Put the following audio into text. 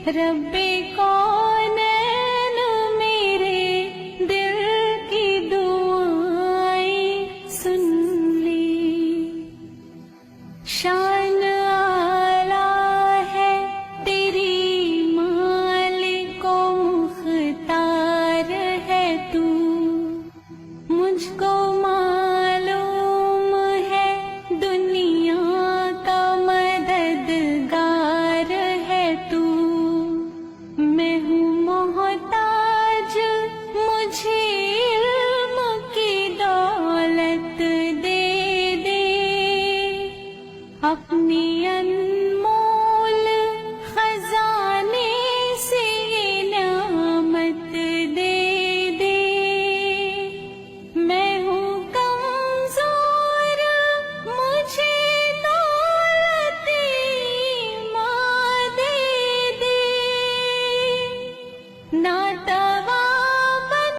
رب کونین میرے دل کی دعائیں سن لی. شان اعلیٰ ہے تیری مالک و مختار ہے تو، مجھ کو معلوم ہے دنیا کا مددگار ہے تو. میں ہوں محتاج، مجھے علم کی دولت دے دے، اپنی انمول خزانے سے یہ نعمت دے دے. میں ہوں کمزور، مجھے دولت ماں دے دے. ناتا